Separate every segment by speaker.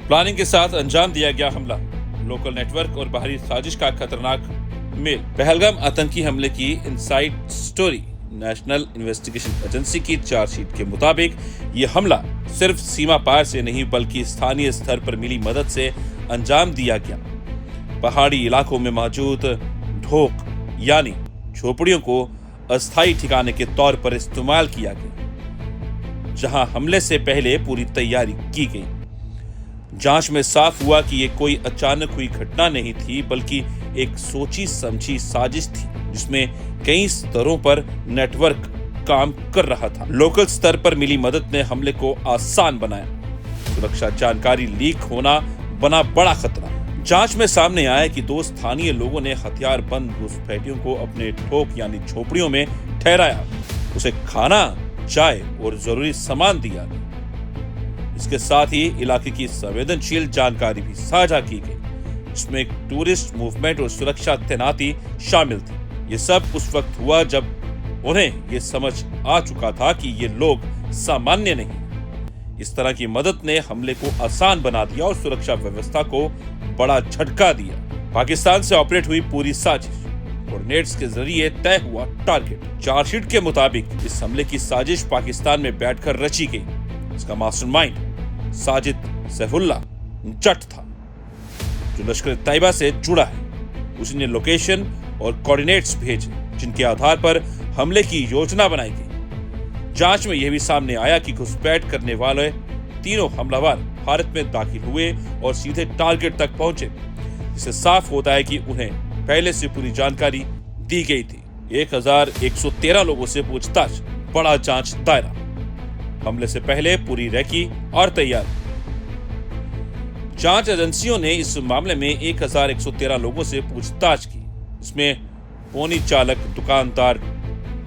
Speaker 1: Planning के साथ अंजाम दिया गया हमला, लोकल नेटवर्क और बाहरी साजिश का खतरनाक मेल। पहलगाम आतंकी हमले की inside story. National investigation agency की चार्जशीट के मुताबिक ये हमला सिर्फ सीमा पार से नहीं बल्कि स्थानीय स्तर पर मिली मदद से अंजाम दिया गया। पहाड़ी इलाकों में मौजूद ढोक यानी झोपड़ियों को अस्थायी ठिकाने के तौर पर इस्तेमाल किया गया, जहां हमले से पहले पूरी तैयारी की गई। जांच में साफ हुआ कि ये कोई अचानक हुई घटना नहीं थी बल्कि एक सोची समझी साजिश थी जिसमें कई स्तरों पर नेटवर्क काम कर रहा था। लोकल स्तर पर मिली मदद ने हमले को आसान बनाया। सुरक्षा जानकारी लीक होना बना बड़ा खतरा। जांच में सामने आया कि दो स्थानीय लोगों ने हथियार बंद घुसपैठियों को अपने ठोक यानी झोपड़ियों में ठहराया, उसे खाना, चाय और जरूरी सामान दिया। इसके साथ ही इलाके की संवेदनशील जानकारी भी साझा की गई, जिसमें टूरिस्ट मूवमेंट और सुरक्षा तैनाती शामिल थी। ये सब उस वक्त हुआ जब उन्हें ये समझ आ चुका था कि ये लोग सामान्य नहीं। इस तरह की मदद ने हमले को आसान बना दिया और सुरक्षा व्यवस्था को बड़ा झटका दिया। पाकिस्तान से ऑपरेट हुई पूरी साजिश, कोऑर्डिनेट्स के जरिए तय हुआ टारगेट। चार्जशीट के मुताबिक इस हमले की साजिश पाकिस्तान में बैठकर रची गई। इसका मास्टरमाइंड साजिद सैफुल्लाह जट था, जो लश्कर तैयबा से जुड़ा है। उसने लोकेशन और कोऑर्डिनेट्स भेजे जिनके आधार पर हमले की योजना बनाई गई। जांच में यह भी सामने आया कि घुसपैठ करने वाले तीनों हमलावर भारत में दाखिल हुए और सीधे टारगेट तक पहुंचे। इससे साफ होता है कि उन्हें पहले से पूरी जानकारी दी गई थी। 1113 लोगों से पूछताछ, बड़ा जांच दायरा। हमले से पहले पूरी रेकी और तैयार। जांच एजेंसियों ने इस मामले में 1113 लोगों से पूछताछ की। इसमें पोनी चालक, दुकानदार,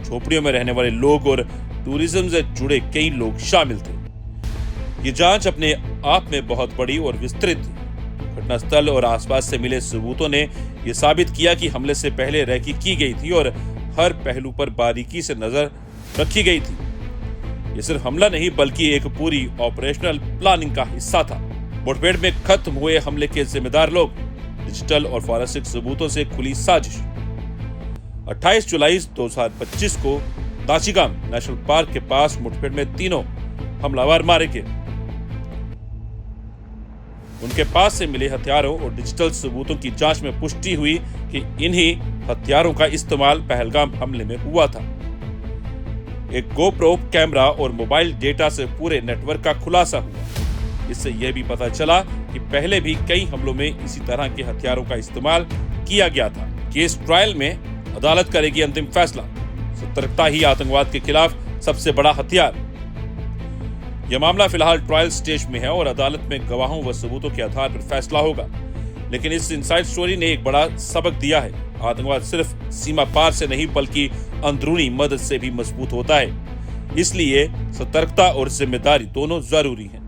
Speaker 1: झोपड़ियों में रहने वाले लोग और टूरिज्म से जुड़े कई लोग शामिल थे। ये जांच अपने आप में बहुत बड़ी और विस्तृत थी। घटनास्थल और आसपास से मिले सबूतों ने यह साबित किया कि हमले से पहले रेकी की गई थी और हर पहलू पर बारीकी से नजर रखी गई थी। ये सिर्फ हमला नहीं बल्कि एक पूरी ऑपरेशनल प्लानिंग का हिस्सा था। मुठभेड़ में खत्म हुए हमले के जिम्मेदार लोग, डिजिटल और फॉरेंसिक सबूतों से खुली साजिश। 28 जुलाई 2025 को दाशिगाम नेशनल पार्क के पास मुठभेड़ में तीनों हमलावर मारे गए। उनके पास से मिले हथियारों और डिजिटल सबूतों की जांच में पुष्टि हुई कि इन्हीं हथियारों का इस्तेमाल पहलगाम हमले में हुआ था। एक गोप्रो कैमरा और मोबाइल डेटा से पूरे नेटवर्क का खुलासा हुआ। इससे यह भी पता चला कि पहले भी कई हमलों में इसी तरह के हथियारों का इस्तेमाल किया गया था। केस ट्रायल में अदालत करेगी अंतिम फैसला। सतर्कता ही आतंकवाद के खिलाफ सबसे बड़ा हथियार। यह मामला फिलहाल ट्रायल स्टेज में है और अदालत में गवाहों व सबूतों के आधार पर फैसला होगा। लेकिन इस इनसाइड स्टोरी ने एक बड़ा सबक दिया है। आतंकवाद सिर्फ सीमा पार से नहीं बल्कि अंदरूनी मदद से भी मजबूत होता है। इसलिए सतर्कता और जिम्मेदारी दोनों जरूरी हैं।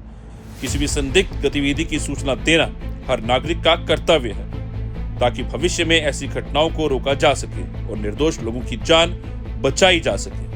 Speaker 1: किसी भी संदिग्ध गतिविधि की सूचना देना हर नागरिक का कर्तव्य है, ताकि भविष्य में ऐसी घटनाओं को रोका जा सके और निर्दोष लोगों की जान बचाई जा सके।